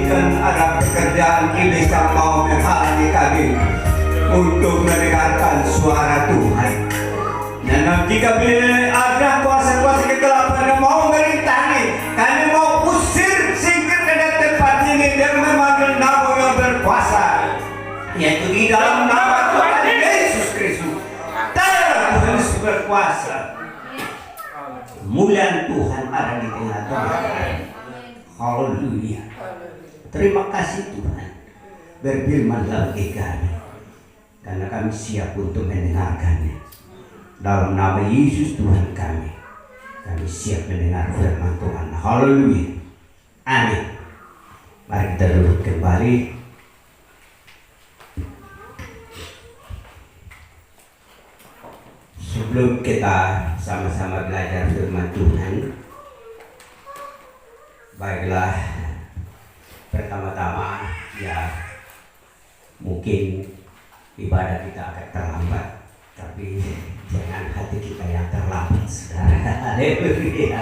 pastikan ada pekerjaan iblis yang mau menghalangi kami untuk mendengarkan suara Tuhan. Dan jika ada kuasa-kuasa kegelapan yang mau merintangi, kami mau usir, singkir dari tempat ini dan memanggil nama yang berkuasa, yaitu di dalam nama Tuhan Yesus Kristus. Tuhan Yesus berkuasa. Kemuliaan Tuhan ada di tengah-tengah. Haleluya. Terima kasih Tuhan. Berfirmanlah bagi kami, karena kami siap untuk mendengarkannya. Dalam nama Yesus Tuhan kami siap mendengar firman Tuhan. Haleluya. Amin. Mari kita duduk kembali. Sebelum kita sama-sama belajar firman Tuhan, baiklah, pertama-tama ya mungkin ibadah kita agak terlambat, tapi jangan hati kita yang terlambat, saudara. Haleluya.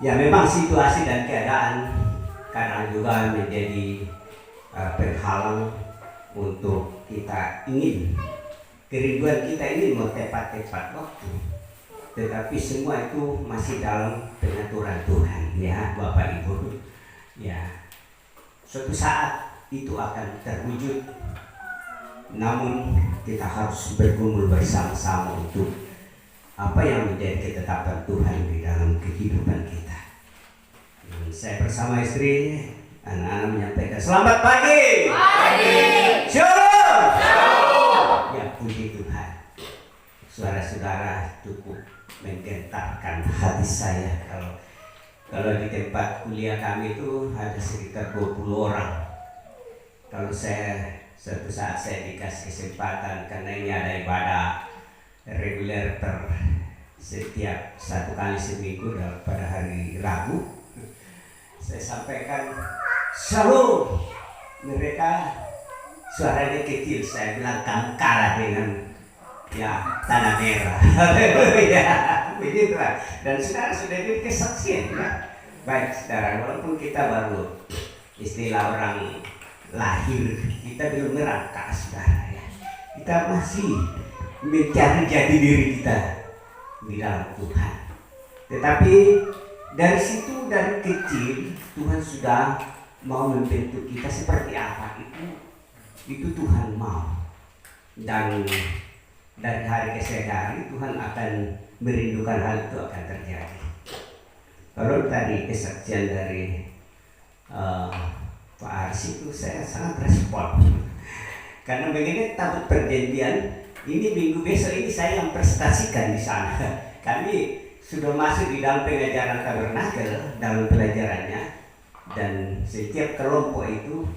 Ya memang situasi dan keadaan kadang juga menjadi penghalang untuk kita ingin, kerinduan kita ingin mau tepat-tepat waktu, tetapi semua itu masih dalam pengaturan Tuhan, ya Bapak Ibu. Ya, suatu saat itu akan terwujud, namun kita harus bergumul bersama-sama untuk apa yang menjadi ketetapan Tuhan di dalam kehidupan kita. Dan saya bersama istri, anak-anak menyampaikan selamat pagi. Pagi. Shalom. Shalom. Ya puji Tuhan. Suara saudara cukup menggentarkan hati saya. Kalau di tempat kuliah kami itu ada sekitar 20 orang. Kalau suatu saat saya dikasih kesempatan, karena ini ada ibadah reguler setiap 1 kali seminggu pada hari Rabu, saya sampaikan shalom. Mereka suaranya kecil, saya bilang kamu kalah dengan tanah merah. Ya, begitulah. Dan saudara sudah jadi kesaksian, ya. Baik saudara, walaupun kita baru istilah orang lahir, kita belum merangkak, saudara, ya. Kita masih mencari jati diri kita di dalam Tuhan. Tetapi dari situ, dari kecil Tuhan sudah mau membentuk kita seperti apa, itu Tuhan mau. Dan dari hari ke hari Tuhan akan merindukan hal itu akan terjadi. Kalau tadi kesaksian dari Pak Arsi itu saya sangat respon, karena begini tabut perjanjian ini minggu besok ini saya yang presentasikan di sana. Kami sudah masuk di dalam pengajaran tabernakel dalam pelajarannya, dan setiap kelompok itu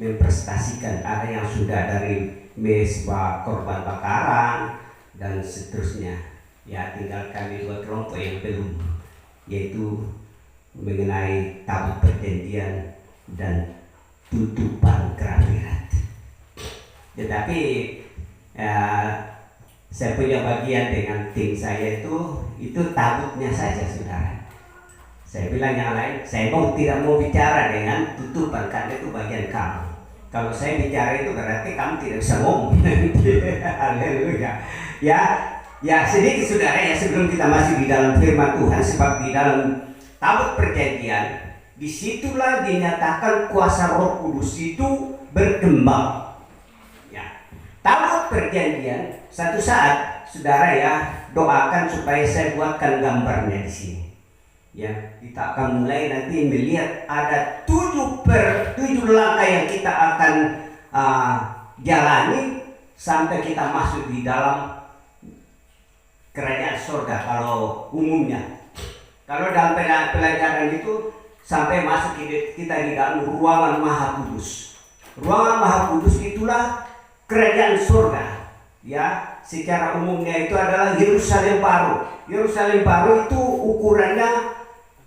mempresentasikan, ada yang sudah dari mesbah korban bakaran dan seterusnya. Ya tinggal kami 2 kelompok yang belum, yaitu mengenai tabut perjanjian dan tutupan kerapiran. Tetapi saya punya bagian dengan tim saya itu tabutnya saja, saudara. Saya bilang yang lain, saya tidak mau bicara dengan tutupan karena itu bagian kamu. Kalau saya bicara itu berarti kamu tidak bisa ngomong. Haleluya. Ya sedikit saudara, ya sebelum kita masuk di dalam firman Tuhan, sebab di dalam tabut perjanjian disitulah dinyatakan kuasa Roh Kudus itu berkembang. Ya, tabut perjanjian satu saat saudara ya doakan supaya saya buatkan gambarnya di sini. Ya, kita akan mulai nanti melihat ada 7 langkah yang kita akan jalani sampai kita masuk di dalam kerajaan surga kalau umumnya. Kalau dalam pelajaran itu sampai masuk kita di dalam ruangan Maha Kudus. Ruangan Maha Kudus itulah kerajaan surga. Ya, secara umumnya itu adalah Yerusalem baru. Yerusalem baru itu ukurannya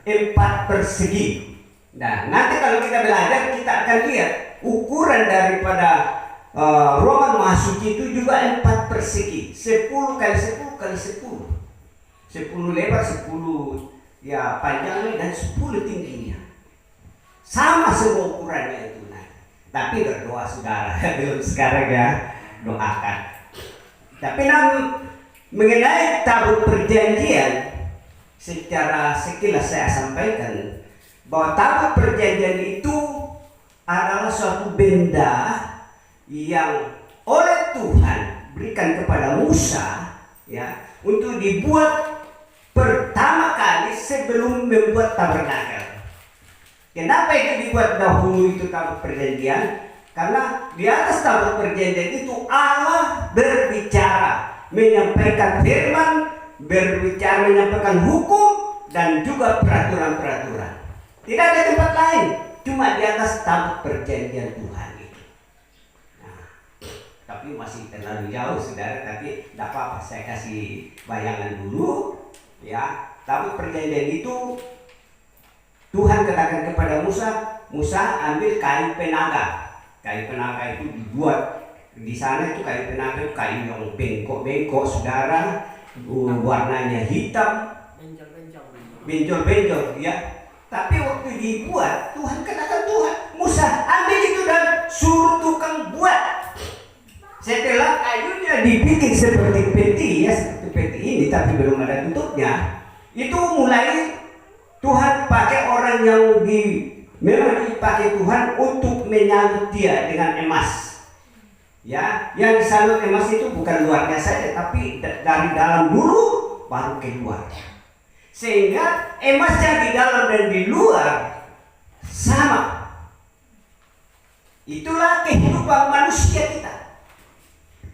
4 persegi. Nah, nanti kalau kita belajar kita akan lihat ukuran daripada ruangan Maha Suci itu juga 4 persegi, 10 kali 10 kali 10, 10 lebar, 10 ya panjangnya dan 10 tingginya. sama semua ukurannya itu. Nah, tapi berdoa saudara, belum sekarang ya, doakan. Tapi mengenai tabut perjanjian, secara sekilas saya sampaikan bahwa tabut perjanjian itu adalah suatu benda yang oleh Tuhan berikan kepada Musa, ya, untuk dibuat pertama kali sebelum membuat tabernakel. Kenapa itu dibuat dahulu itu tabut perjanjian? Karena di atas tabut perjanjian itu Allah berbicara, menyampaikan firman, berbicara, menyampaikan hukum dan juga peraturan-peraturan. Tidak ada tempat lain, cuma di atas tabut perjanjian Tuhan itu. Nah, tapi masih terlalu jauh saudara, tapi tidak apa-apa, saya kasih bayangan dulu, ya. Tabut perjanjian itu Tuhan katakan kepada Musa, Musa ambil kayu penaga. Kayu penaga itu dibuat di sana, itu kayu penaga itu kayu yang bengkok-bengkok saudara, warnanya hitam, benjol-benjol, ya. Tapi waktu dibuat, Tuhan katakan, Tuhan, Musa ambil itu dan suruh tukang buat. Setelah kayunya dibikin seperti peti, ya, seperti peti ini, tapi belum ada tutupnya, itu mulai Tuhan pakai orang yang memang dipakai Tuhan untuk menyambut dia dengan emas. Ya, yang disambut emas itu bukan luarnya saja, tapi dari dalam dulu baru keluar. Sehingga emas yang di dalam dan di luar sama. Itulah kehidupan manusia kita.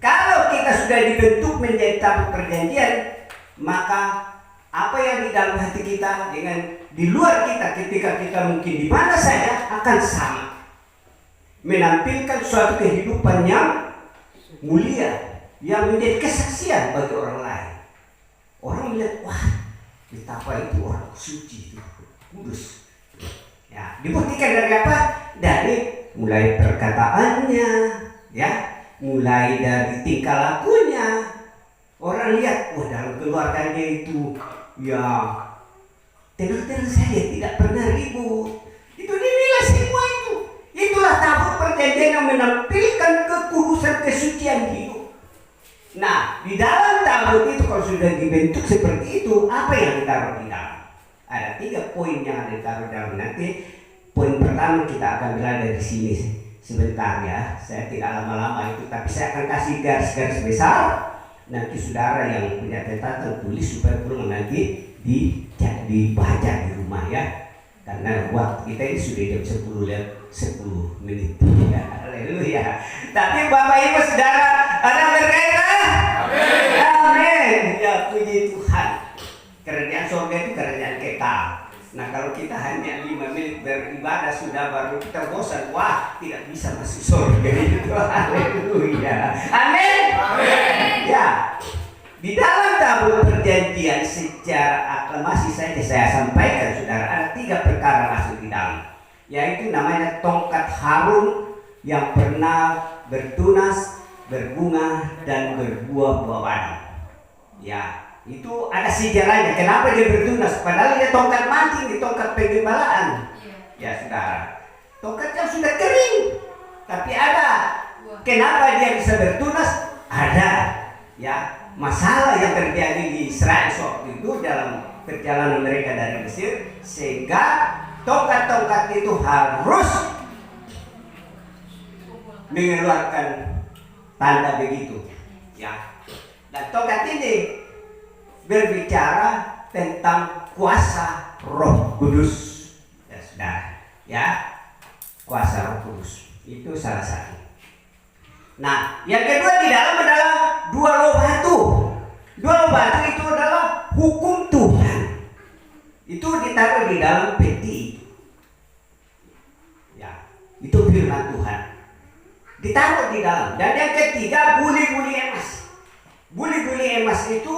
Kalau kita sudah dibentuk menjadi tabut perjanjian, maka apa yang di dalam hati kita dengan di luar kita ketika kita mungkin di mana saja akan sama, menampilkan suatu kehidupan yang mulia, yang menjadi kesaksian bagi orang lain. Orang melihat, wah, betapa itu orang suci, itu kudus. Ya, dibuktikan dari apa? Dari mulai perkataannya, ya, mulai dari tingkah lakunya. Orang lihat, wah, dalam keluarganya itu, ya, tenang-tenang saja, tidak pernah ribut. Itu dinilai semua itu. Itulah tabut perjanjian yang menampilkan kekudusan kesucian hidup. Nah, di dalam tabut itu kalau sudah dibentuk seperti itu, apa yang ditaruh di dalam? Ada 3 poin yang ada ditaruh di dalam. Nanti poin pertama kita akan belajar dari sini sebentar ya. Saya tidak lama-lama itu, tapi saya akan kasih garis-garis besar. Nanti saudara yang punya catatan tulis supaya perlu nanti dibaca di rumah ya. Karena waktu kita ini sudah jam 10 menit. Ya, haleluya. Tapi Bapak Ibu Saudara, ada berkaitan? Amin. Amin. Ya, puji Tuhan. Kerajaan surga itu kerajaan kekal. Nah, kalau kita hanya 5 menit beribadah sudah baru kita bosan, wah, tidak bisa masuk surga itu. Haleluya. Amin. Amin. Ya. Di dalam tabut perjanjian secara aklamasi saja saya sampaikan saudara, ada 3 perkara masuk di dalam, yaitu namanya tongkat Harun yang pernah bertunas, berbunga dan berbuah-buah badang. Ya, itu ada sejarahnya. Kenapa dia bertunas? Padahal dia tongkat mati, di tongkat penggembalaan. Ya saudara, tongkat yang sudah kering, tapi ada. Kenapa dia bisa bertunas? Ada. Ya. Masalah yang terjadi di Israel waktu itu dalam perjalanan mereka dari Mesir, sehingga tongkat-tongkat itu harus mengeluarkan tanda begitu, ya. Dan tongkat ini berbicara tentang kuasa Roh Kudus, ya saudara, ya, kuasa Roh Kudus itu salah satu. Nah, yang kedua di dalam adalah 2 loh batu. 2 loh batu itu adalah hukum Tuhan. Itu ditaruh di dalam peti. Ya, itu firman Tuhan. Ditaruh di dalam. Dan yang ketiga, buli-buli emas. Buli-buli emas itu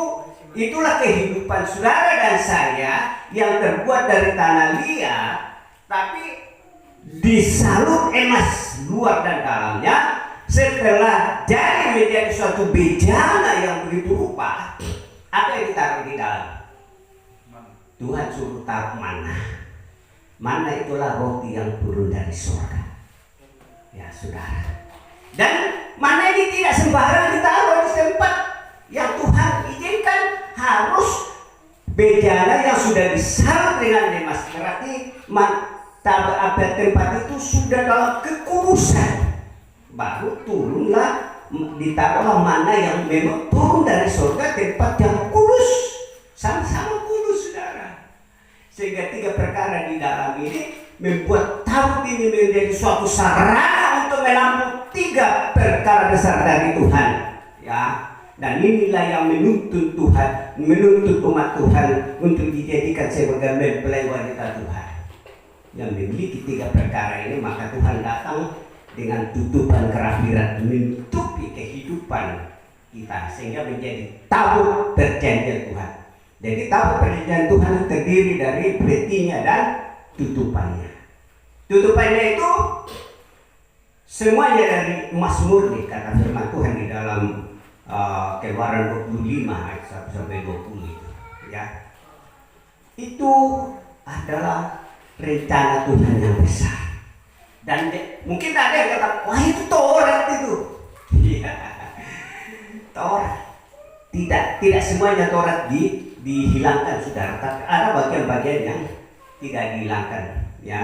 itulah kehidupan saudara dan saya yang terbuat dari tanah liat, tapi disalut emas luar dan dalamnya. Setelah jadi menjadi suatu bejana yang begitu rupa, apa yang ditaruh di dalam? Tuhan suruh taruh mana. Mana itulah roti yang turun dari surga. Ya saudara. Dan mana ini tidak sembarang ditaruh di tempat yang Tuhan izinkan, harus bejana yang sudah disalut dengan emas. Berarti tempat itu sudah dalam kekudusan. Baru turunlah, ditaruhlah mana yang memang turun dari surga, tempat yang kudus, sama-sama kudus saudara. Sehingga 3 perkara di dalam ini membuat tabut ini menjadi suatu sarana untuk menampung 3 perkara besar dari Tuhan, ya. Dan inilah yang menuntut Tuhan, menuntut umat Tuhan untuk dijadikan sebagai mempelai wanita Tuhan yang memiliki 3 perkara ini. Maka Tuhan datang dengan tutupan kerafiran menutupi kehidupan kita sehingga menjadi tabut perjanjian Tuhan. Jadi tabut perjanjian Tuhan terdiri dari pletinya dan tutupannya. Tutupannya itu semuanya dari emas murni, kata firman Tuhan di dalam Keluaran 25 ayat 1 sampai 20 itu, ya. Itu adalah rencana Tuhan yang besar. Dan mungkin ada yang kata, wah itu Taurat itu. Iya. Taurat. Tidak semuanya Taurat dihilangkan saudara, tapi ada bagian-bagian yang tidak dihilangkan, ya.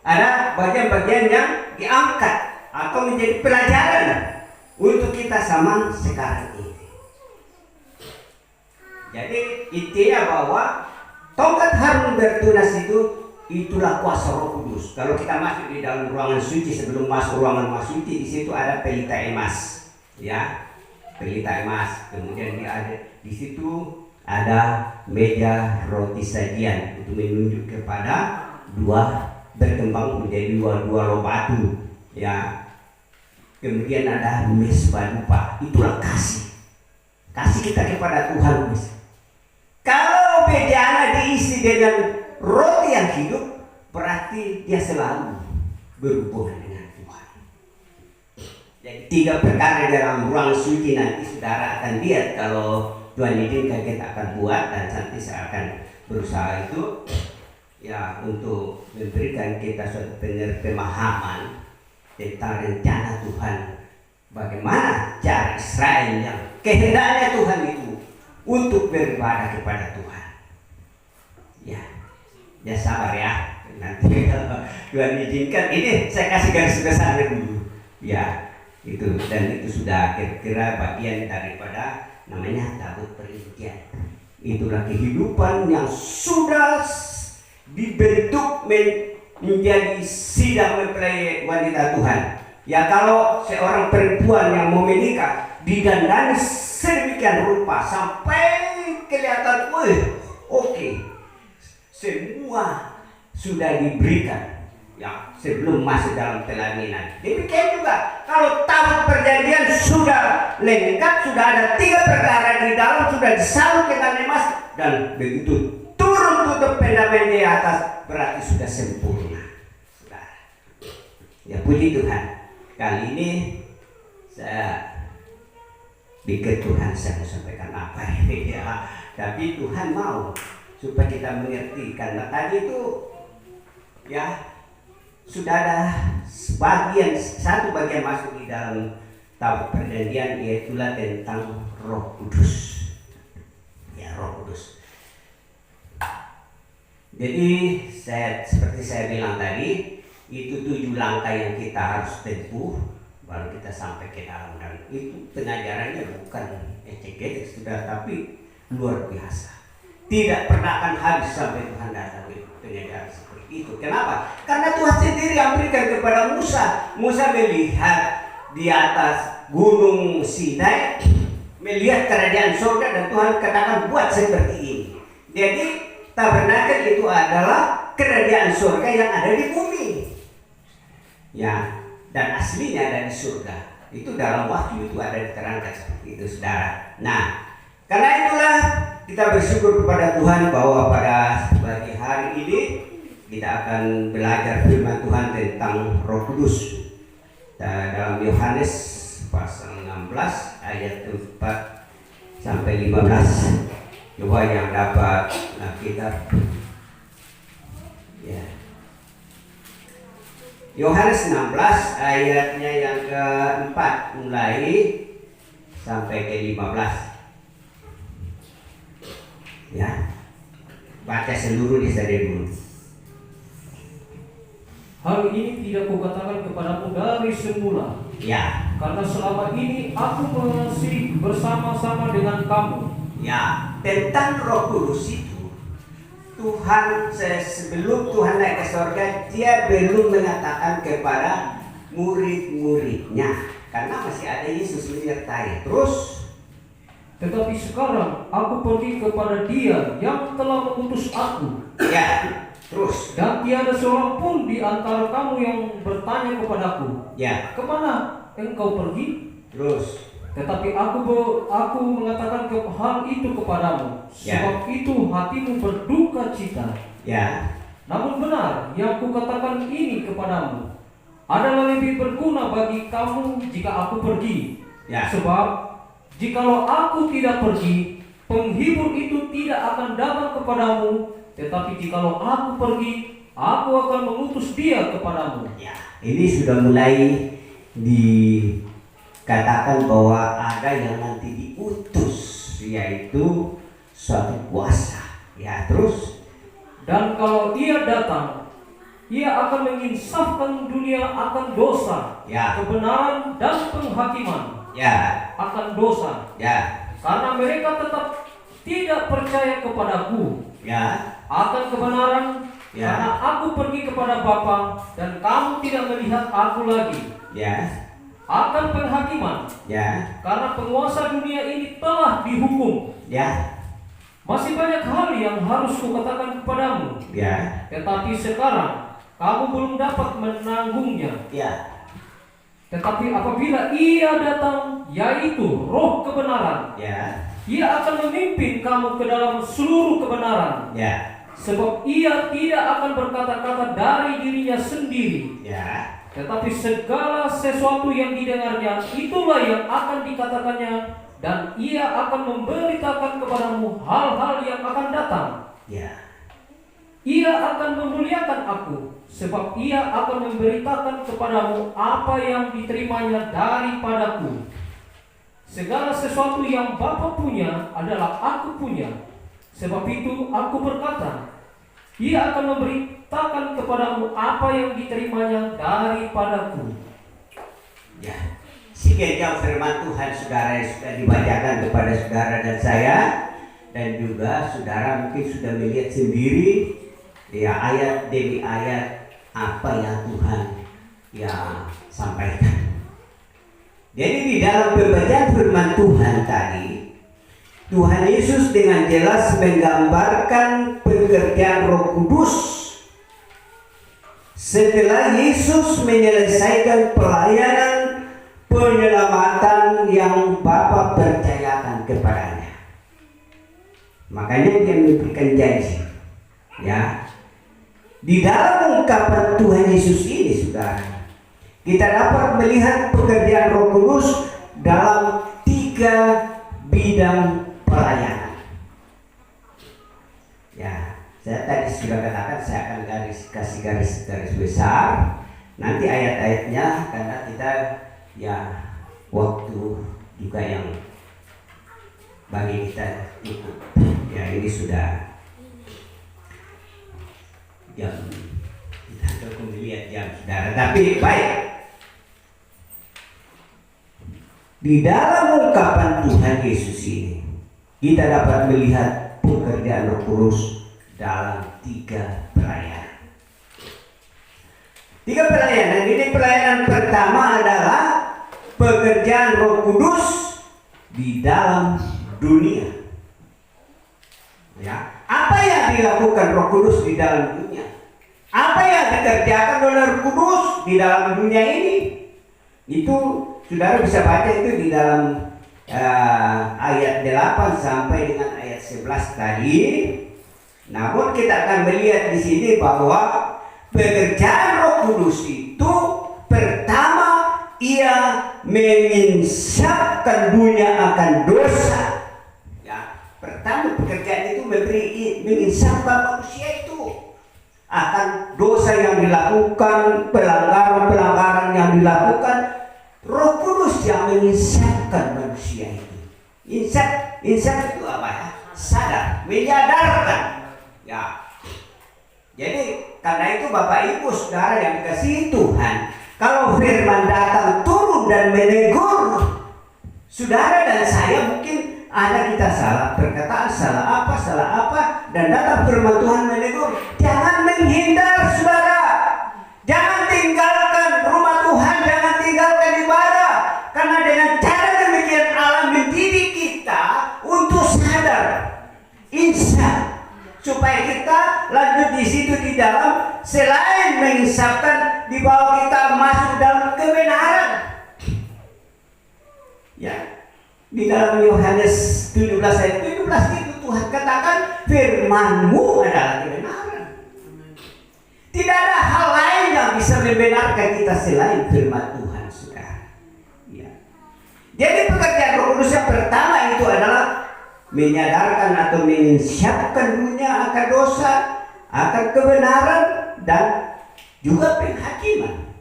Ada bagian-bagian yang diangkat atau menjadi pelajaran untuk kita zaman sekarang ini. Jadi intinya bahwa tongkat Harun bertunas itulah kuasa Roh Kudus. Kalau kita masuk di dalam ruangan suci, sebelum masuk ruangan suci, di situ ada pelita emas, ya, pelita emas. Kemudian di situ ada meja roti sajian untuk menunjuk kepada berkembang menjadi dua loh batu, ya. Kemudian ada mesbah dupa, itulah kasih kita kepada Tuhan. Kalau bejana diisi dengan roti yang hidup, berarti dia selalu berhubungan dengan Tuhan. Jadi 3 perkara dalam ruang suci nanti saudara akan lihat kalau Tuhan izinkan kita akan buat, dan nanti saya akan berusaha itu, ya, untuk memberikan kita suatu pemahaman tentang rencana Tuhan, bagaimana cara Israel yang kehendaknya Tuhan itu untuk beribadah kepada Tuhan. Ya sabar ya, nanti Tuhan izinkan ini saya kasih garis besarnya dulu, ya. Itu, dan itu sudah kira-kira bagian daripada namanya tabut perjanjian. Itulah kehidupan yang sudah dibentuk menjadi sidang mempelai wanita Tuhan. Ya, kalau seorang perempuan yang mau menikah didandani sedemikian rupa sampai kelihatan, oke, semua sudah diberikan, ya, sebelum masuk dalam pelaminan. Demikian juga kalau tabut perjanjian sudah lengkap, sudah ada 3 perkara di dalam, sudah disalut dengan emas, dan begitu turun tutup pendapat di atas, berarti sudah sempurna. Ya, puji Tuhan. Kali ini saya pikir Tuhan saya mau sampaikan apa ini, ya. Tapi Tuhan mau supaya kita mengerti, karena tadi itu, ya, sudah ada satu bagian masuk di dalam tabut perjanjian, yaitulah tentang Roh Kudus. Ya, Roh Kudus. Jadi seperti saya bilang tadi, itu 7 langkah yang kita harus tempuh baru kita sampai ke dalam, dan itu pengajarannya bukan ecek-ecek sudah, tapi luar biasa. Tidak pernah akan habis sampai Tuhan datang pengajaran seperti itu. Kenapa? Karena Tuhan sendiri yang berikan kepada Musa. Musa melihat di atas gunung Sinai, melihat kerajaan surga, dan Tuhan katakan buat seperti ini. Jadi tabernakel itu adalah kerajaan surga yang ada di bumi, ya, dan aslinya ada di surga. Itu dalam Wahyu itu ada diterangkan seperti itu saudara. Nah, karena itulah kita bersyukur kepada Tuhan bahwa pada pagi hari ini kita akan belajar firman Tuhan tentang Roh Kudus. Dalam Yohanes pasal 16 ayat 4 sampai 15. Coba yang dapat kitab, ya, Yohanes 16 ayatnya yang keempat mulai sampai ke 15. Ya, baca seluruhnya saja dulu. Hal ini tidak kukatakan kepadamu dari semula, Ya, karena selama ini aku masih bersama-sama dengan kamu. ya, tentang Roh Kudus itu Tuhan sebelum Tuhan naik ke surga, dia belum mengatakan kepada murid-muridnya karena masih ada Yesus menyertai. Terus Tetapi sekarang aku pergi kepada Dia yang telah mengutus aku. ya, terus Dan tiada seorang pun di antara kamu yang bertanya kepadaku, ya, kemana engkau pergi? terus Tetapi aku mengatakan hal itu kepadamu, Ya. sebab itu hatimu berduka cita. ya, Namun benar yang kukatakan ini kepadamu adalah lebih berguna bagi kamu jika aku pergi. ya, Sebab jikalau aku tidak pergi, penghibur itu tidak akan datang kepadamu. Tetapi jikalau aku pergi, aku akan mengutus Dia kepadamu. ya. Ini sudah mulai dikatakan bahwa ada yang nanti diutus, yaitu suatu kuasa. Ya, terus Dan kalau Ia datang, Ia akan menginsafkan dunia akan dosa, ya, kebenaran dan penghakiman. ya, Akan dosa, ya, karena mereka tetap tidak percaya kepadaku. ya, Akan kebenaran, Ya. karena aku pergi kepada Bapa dan kamu tidak melihat aku lagi. ya, Akan penghakiman, ya, karena penguasa dunia ini telah dihukum. ya, Masih banyak hal yang harus kukatakan kepadamu, ya, tetapi sekarang kamu belum dapat menanggungnya. ya, Tetapi apabila Ia datang, yaitu Roh kebenaran, ya, Ia akan memimpin kamu ke dalam seluruh kebenaran. ya, Sebab Ia tidak akan berkata-kata dari dirinya sendiri, ya, tetapi segala sesuatu yang didengarnya itulah yang akan dikatakannya, dan Ia akan memberitakan kepadamu hal-hal yang akan datang. ya, Ia akan memuliakan aku, sebab Ia akan memberitakan kepadamu apa yang diterimanya daripadaku. Segala sesuatu yang Bapa punya adalah aku punya. Sebab itu aku berkata, Ia akan memberitakan kepadamu apa yang diterimanya daripadaku. ya. Sekian firman Tuhan saudara yang sudah dibacakan kepada saudara dan saya, dan juga saudara mungkin sudah melihat sendiri ya ayat demi ayat apa yang Tuhan ya sampaikan. Jadi di dalam pembacaan firman Tuhan tadi, Tuhan Yesus dengan jelas menggambarkan pekerjaan Roh Kudus setelah Yesus menyelesaikan pelayanan penyelamatan yang Bapa percayakan kepadanya. Makanya dia memberikan janji. Ya, di dalam ungkapan Tuhan Yesus ini, saudara, kita dapat melihat pekerjaan Roh Kudus dalam 3 bidang pelayanan. Ya, saya tadi sudah katakan saya akan kasih garis besar. Nanti ayat-ayatnya karena kita ya waktu juga yang bagi kita ikut. Ya, ini sudah jam, kita cukup melihat jam saudara, tapi baik. Di dalam ungkapan Tuhan Yesus ini kita dapat melihat pekerjaan Roh Kudus dalam 3 pelayanan. 3 pelayanan ini, pelayanan pertama adalah pekerjaan Roh Kudus di dalam dunia. Ya, apa yang dilakukan Roh Kudus di dalam dunia? Apa yang dikerjakan oleh Roh Kudus di dalam dunia ini? Itu saudara bisa baca itu di dalam ayat 8 sampai dengan ayat 11 tadi. Namun kita akan melihat di sini bahwa pekerjaan Roh Kudus itu pertama ia menginsafkan dunia akan dosa. Ya, pertama pekerjaan itu menginsafkan manusia itu akan dosa yang dilakukan, pelanggaran-pelanggaran yang dilakukan, Roh Kudus yang menyiapkan manusia itu. Insaf itu apa ya? Sadar, menyadarkan. Ya. Jadi karena itu Bapak Ibu Saudara yang dikasihi Tuhan, kalau firman datang turun dan menegur saudara dan saya, mungkin ada kita salah perkataan, salah apa, dan datang firman Tuhan menegur, jangan menghindar saudara, jangan tinggalkan rumah Tuhan, jangan tinggalkan ibadah, karena dengan cara demikian Allah mendidik kita untuk sadar, insaf, supaya kita lanjut di situ di dalam, selain mengisapkan, dibawa kita masuk dalam kebenaran. Ya, di dalam Yohanes 17 ayat 17 itu Tuhan katakan firman-Mu adalah kebenaran. Tidak ada hal lain yang bisa membenarkan kita selain firman Tuhan, saudara. Ya. Jadi pekerjaan Roh Kudus yang pertama itu adalah menyadarkan atau menyiapkan dunia akan dosa, akan kebenaran, dan juga penghakiman.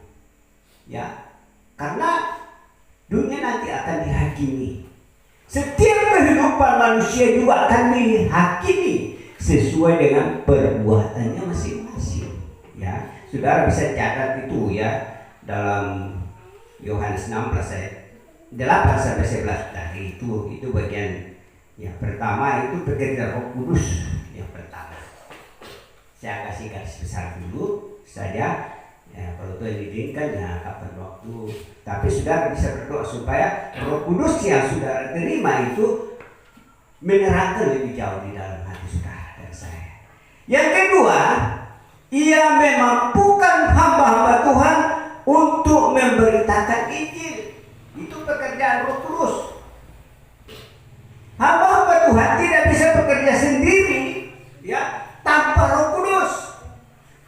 Ya, karena dunia nanti akan dihakimi. Setiap kehidupan manusia juga akan dihakimi sesuai dengan perbuatannya masing-masing. Ya, saudara bisa catat itu ya dalam Yohanes 16 ayat 8 sampai 11 tadi itu bagian yang pertama, itu pekerjaan Roh Kudus yang pertama. Saya kasih garis besar dulu saja. Ya, kalau Tuhan izinkan ya kapan waktu. Tapi saudara bisa berdoa supaya Roh Kudus yang saudara terima itu menerangkan lebih jauh di dalam hati saudara dan saya. Yang kedua, ia memampukan hamba-hamba Tuhan untuk memberitakan Injil. Itu pekerjaan Roh Kudus. Hamba-hamba Tuhan tidak bisa bekerja sendiri, ya, tanpa Roh Kudus.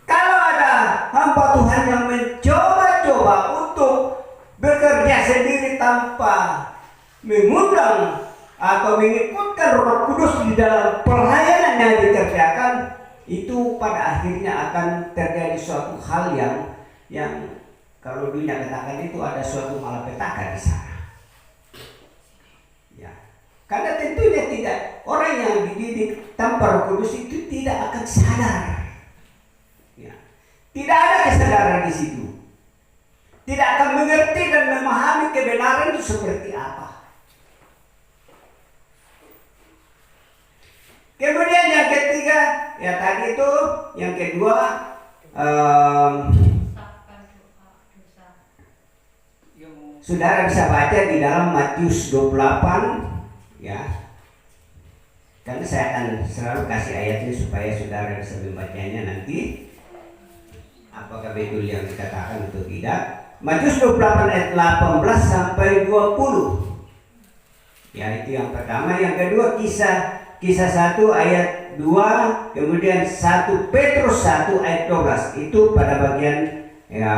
Kalau ada hamba Tuhan yang mencoba-coba untuk bekerja sendiri tanpa mengundang atau mengikutkan Roh Kudus di dalam pelayanan yang dikerjakan, itu pada akhirnya akan terjadi suatu hal yang kalau dunia katakan itu ada suatu malapetaka di sana. Ya. Karena tentunya tidak, orang yang dididik tanpa Roh Kudus itu tidak akan sadar. Ya. Tidak ada kesadaran di situ. Tidak akan mengerti dan memahami kebenaran itu seperti apa. Kemudian yang ketiga, ya tadi itu, yang kedua, saudara bisa baca di dalam Matius 28, ya. Karena saya akan selalu kasih ayatnya supaya saudara bisa membacanya nanti. Apakah betul yang dikatakan atau tidak? Matius 28 ayat 18 sampai 20. Ya, itu yang pertama. Yang kedua kisah 1 ayat 2, kemudian 1 Petrus 1 ayat 12. Itu pada bagian ya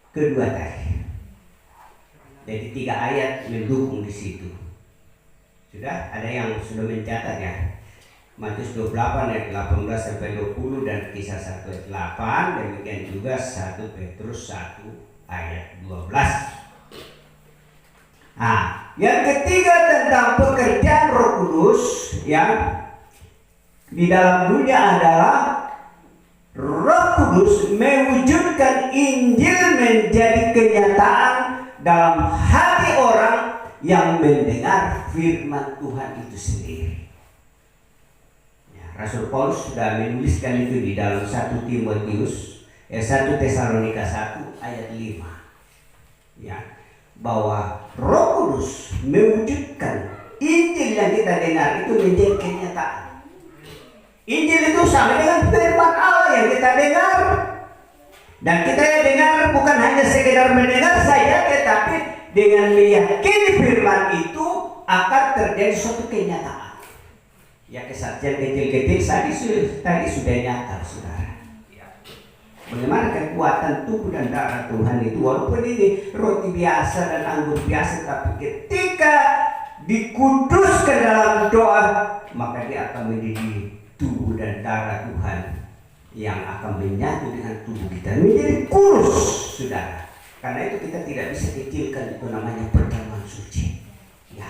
kedua tadi. Jadi 3 ayat mendukung di situ. Sudah ada yang sudah mencatat ya? Matius 28 ayat 18 sampai 20 dan kisah 1 ayat 8, demikian juga 1 Petrus 1 ayat 12. Nah, yang ketiga tentang pekerjaan Roh Kudus yang di dalam dunia adalah Roh Kudus mewujudkan Injil menjadi kenyataan dalam hati orang yang mendengar firman Tuhan itu sendiri. Rasul Paulus sudah menuliskan itu di dalam 1 Timotius 1 Tesalonika 1 ayat 5. Ya, bahwa Roh Kudus mewujudkan Injil yang kita dengar itu menjadi kenyataan. Injil itu sama dengan firman Allah yang kita dengar. Dan kita yang dengar bukan hanya sekedar mendengar saja, tetapi dengan meyakini firman itu akan terjadi suatu kenyataan. Ya, kesaksian kecil-kecil tadi sudah nyata, saudara. Bagaimana kekuatan tubuh dan darah Tuhan itu, walaupun ini roti biasa dan anggur biasa, tapi ketika dikuduskan dalam doa, maka dia akan menjadi tubuh dan darah Tuhan yang akan menyatu dengan tubuh kita menjadi kudus, saudara. Karena itu kita tidak bisa kecilkan itu namanya perjamuan suci. Ya,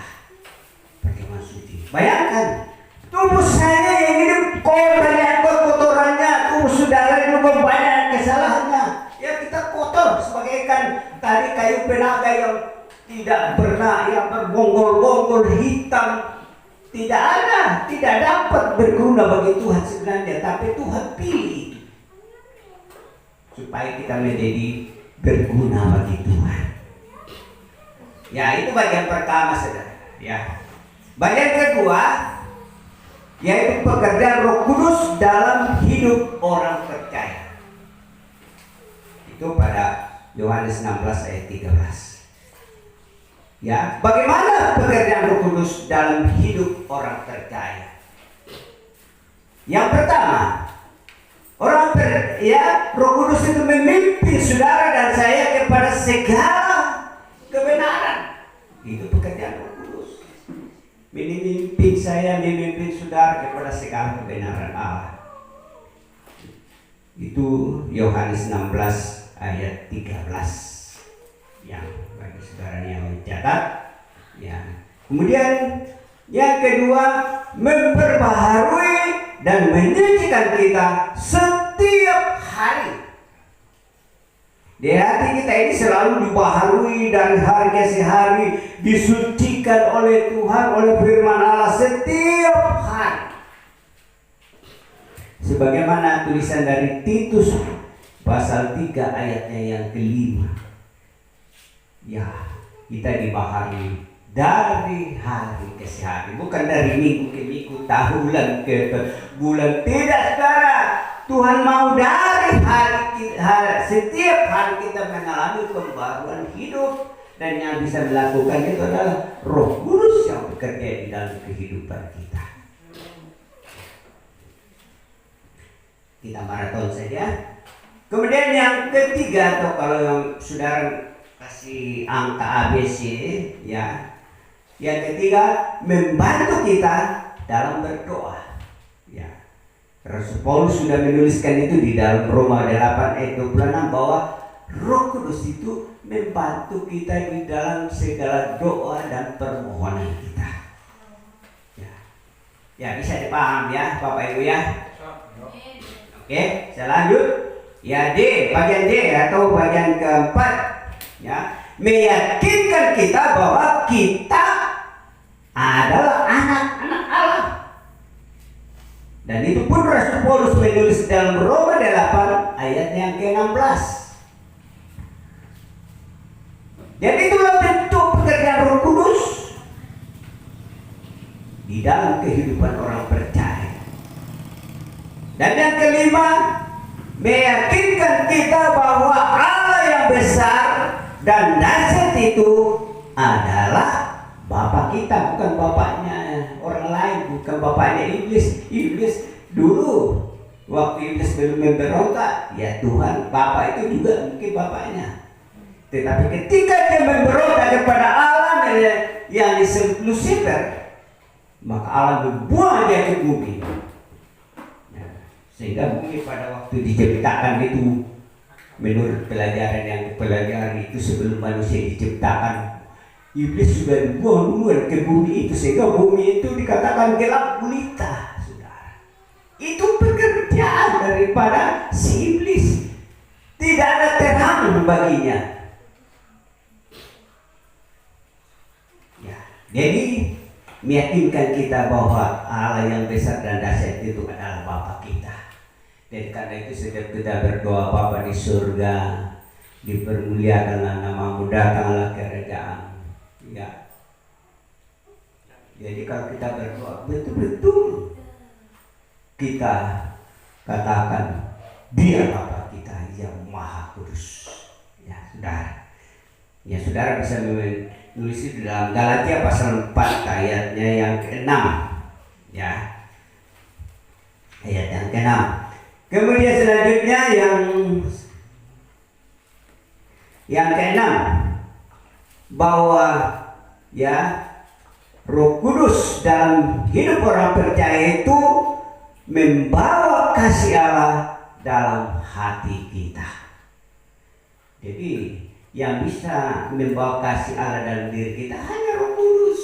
perjamuan suci. Bayangkan tubuh saya yang ini kotorannya, tubuh saudara juga banyak kesalahannya. Ya kita kotor sebagaikan tadi kayu penaga yang tidak pernah yang berbonggol-bonggol hitam. Tidak dapat berguna bagi Tuhan sebenarnya, tapi Tuhan pilih supaya kita menjadi berguna bagi Tuhan. Ya, itu bagian pertama, saudara. Ya. Bagian kedua yaitu pekerjaan Roh Kudus dalam hidup orang percaya. Itu pada Yohanes 16 ayat 13. Ya, bagaimana pekerjaan Roh Kudus dalam hidup orang percaya? Yang pertama, Roh Kudus itu memimpin saudara dan saya kepada segala kebenaran. Itu pekerjaan Roh Kudus. Memimpin saya, memimpin saudara kepada segala kebenaran Allah. Itu Yohanes 16 ayat 13. Yang bagi saudara yang mencatat, ya. Kemudian yang kedua, memperbaharui dan menyucikan kita setiap hari. Di hati kita ini selalu dibaharui dari hari ke hari, disucikan oleh Tuhan, oleh firman Allah setiap hari. Sebagaimana tulisan dari Titus pasal 3 ayatnya yang kelima. Ya, kita dibaharui dari hari ke hari, bukan dari minggu ke minggu, tahunan ke bulan. Tidak, saudara. Tuhan mau dari setiap hari kita mengalami pembaruan hidup, dan yang bisa melakukan itu adalah Roh Kudus yang bekerja di dalam kehidupan kita. Kita maraton saja. Kemudian yang ketiga, atau kalau yang saudara kasih angka ABC, ya. Yang ketiga, membantu kita dalam berdoa. Ya. Rasul Paulus sudah menuliskan itu di dalam Roma 8 ayat 26 bahwa Roh Kudus itu membantu kita di dalam segala doa dan permohonan kita. Ya, ya bisa dipaham ya Bapak Ibu ya. Oke, saya lanjut. Ya, D, bagian D atau bagian keempat, ya, meyakinkan kita bahwa kita adalah anak-anak Allah. Dan itu pun Rasul Paulus menulis dalam Roma 8 ayat yang ke-16. Jadi itulah bentuk pekerjaan Roh Kudus di dalam kehidupan orang percaya. Dan yang kelima, meyakinkan kita bahwa Allah yang besar dan dahsyat itu adalah Bapak kita, bukan bapaknya orang lain, bukan bapaknya iblis. Iblis dulu waktu iblis belum memberontak, ya Tuhan Bapak itu juga mungkin bapaknya. Tetapi ketika dia memberontak kepada Allah yang disebut Lucifer, maka Allah membuang dia ke bumi. Sehingga bumi pada waktu diciptakan itu, menurut pelajaran yang dipelajari itu sebelum manusia diciptakan, iblis sudah dibuang duluan ke bumi itu, sehingga bumi itu dikatakan gelap gulita, saudara. Itu pekerjaan daripada si iblis. Tidak ada terang baginya. Ya, jadi meyakinkan kita bahwa Allah yang besar dan dahsyat itu adalah Bapa kita. Dan karena itu setiap kita berdoa, Bapa di surga, dipermuliakanlah namamu, datanglah kerajaan. Ya. Jadi kalau kita berdoa betul-betul kita katakan Dia Bapa kita yang Maha Kudus. Ya, saudara. Ya, saudara bisa menulis di dalam Galatia pasal 4 ayatnya yang ke-6. Ya. Ayat yang ke-6. Kemudian selanjutnya yang ke-6, bahwa ya Roh Kudus dalam hidup orang percaya itu membawa kasih Allah dalam hati kita. Jadi yang bisa membawa kasih Allah dalam diri kita hanya Roh Kudus,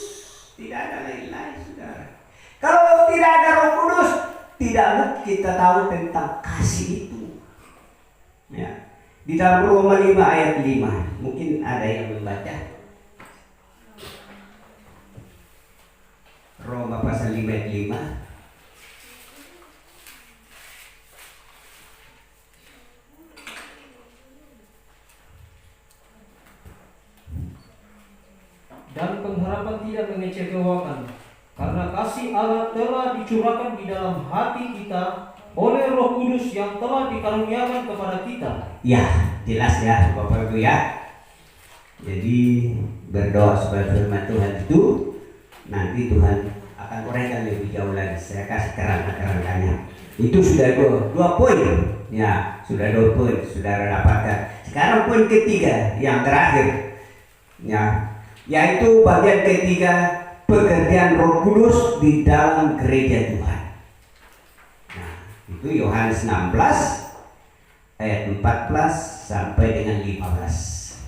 tidak ada lain-lain, saudara. Kalau tidak ada Roh Kudus, tidak mungkin kita tahu tentang kasih itu. Ya. Di dalam Roma 5 ayat 5, mungkin ada yang membaca. Roma pasal 5 ayat 5. Dan pengharapan tidak mengecewakan, karena kasih Allah telah dicurahkan di dalam hati kita oleh Roh Kudus yang telah dikaruniakan kepada kita. Ya, jelas ya Bapak Ibu ya. Jadi berdoa supaya firman Tuhan itu nanti Tuhan akan uraikan lebih jauh lagi. Saya kasih kerangka-kerangkanya. Itu sudah dua poin. Ya, sudah 2 poin saudara dapatkan. Sekarang poin ketiga yang terakhir. Ya, yaitu bagian ketiga, pekerjaan Roh Kudus di dalam gereja Tuhan. Nah, itu Yohanes 16 ayat 14 sampai dengan 15.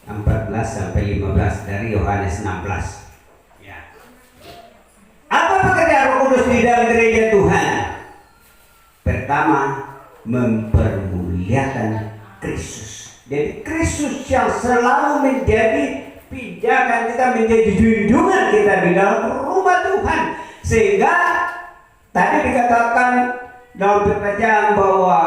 14 sampai 15 dari Yohanes 16. Ya. Apa pekerjaan Roh Kudus di dalam gereja Tuhan? Pertama, mempermuliakan Kristus. Jadi Kristus yang selalu menjadi pijakan kita, menjadi junjungan kita di dalam rumah Tuhan. Sehingga tadi dikatakan dalam pekerjaan bahwa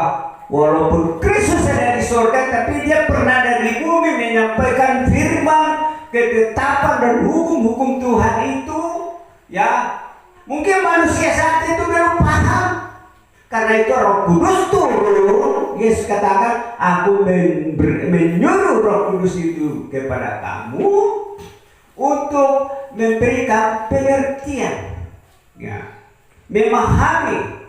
walaupun Kristus ada di surga, tapi dia pernah ada di bumi menyampaikan firman, ketetapan dan hukum-hukum Tuhan itu. Ya, mungkin manusia saat itu belum paham. Karena itu Roh Kudus turun. Yesus katakan, aku menyuruh Roh Kudus itu kepada kamu untuk memberikan pengertian, ya, memahami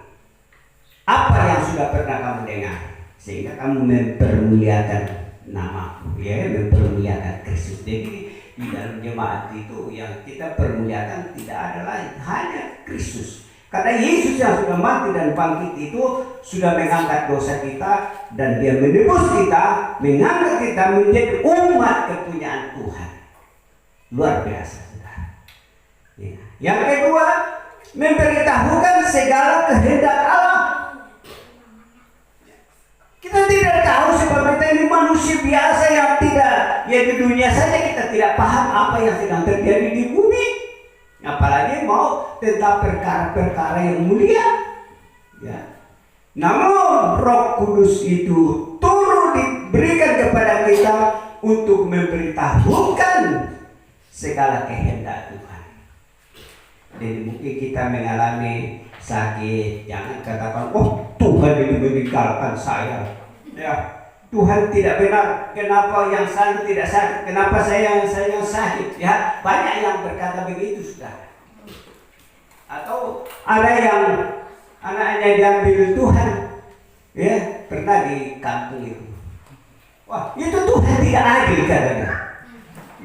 apa yang sudah pernah kamu dengar, sehingga kamu mempermuliakan namaku, ya, mempermuliakan Kristus. Jadi di dalam jemaat itu yang kita permuliakan tidak ada lain, hanya Kristus. Karena Yesus yang sudah mati dan bangkit itu sudah mengangkat dosa kita, dan dia menebus kita, mengangkat kita menjadi umat kepunyaan Tuhan. Luar biasa, saudara. Ya. Yang kedua, memberitahukan segala kehendak Allah. Kita tidak tahu sebab kita ini manusia biasa yang tidak, ya di dunia saja kita tidak paham apa yang sedang terjadi di bumi. Apalagi mau tentang perkara-perkara yang mulia, ya. Namun Roh Kudus itu turun diberikan kepada kita untuk memberitahukan segala kehendak Tuhan. Jadi mungkin kita mengalami sakit, jangan katakan, oh Tuhan ini meninggalkan saya. Ya, Tuhan tidak benar. Kenapa yang satu tidak sakit? Kenapa saya yang sakit? Ya, banyak yang berkata begitu, sudah. Atau ada yang anaknya diambil Tuhan. Ya, pernah di kampung itu. Wah, itu Tuhan tidak adil katanya.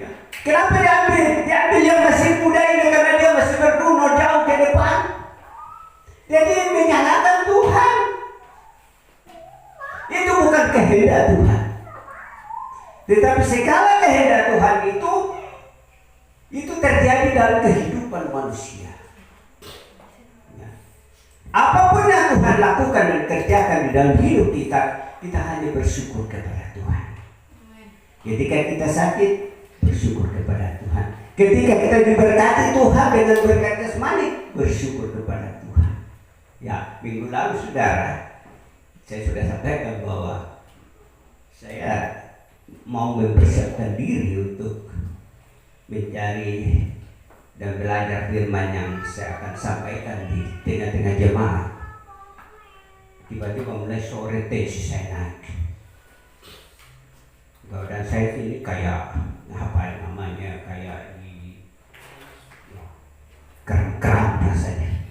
Ya. Kenapa diambil? Diambil yang masih muda ini karena dia masih berguna jauh ke depan. Jadi menyalahkan Tuhan. Itu bukan kehendak Tuhan. Tetapi segala kehendak Tuhan itu terjadi dalam kehidupan manusia. Ya. Apapun yang Tuhan lakukan dan kerjakan di dalam hidup kita, kita hanya bersyukur kepada Tuhan. Ketika kita sakit, bersyukur kepada Tuhan. Ketika kita diberkati Tuhan dengan berkat jasmani, bersyukur kepada Tuhan. Ya, minggu lalu saudara, saya sudah sampaikan bahwa saya mau mempersiapkan diri untuk mencari dan belajar firman yang saya akan sampaikan di tengah-tengah jemaat. Tiba-tiba mulai sore tensi saya naik. Dan saya ini kayak apa namanya, kayak di kram-kram rasanya.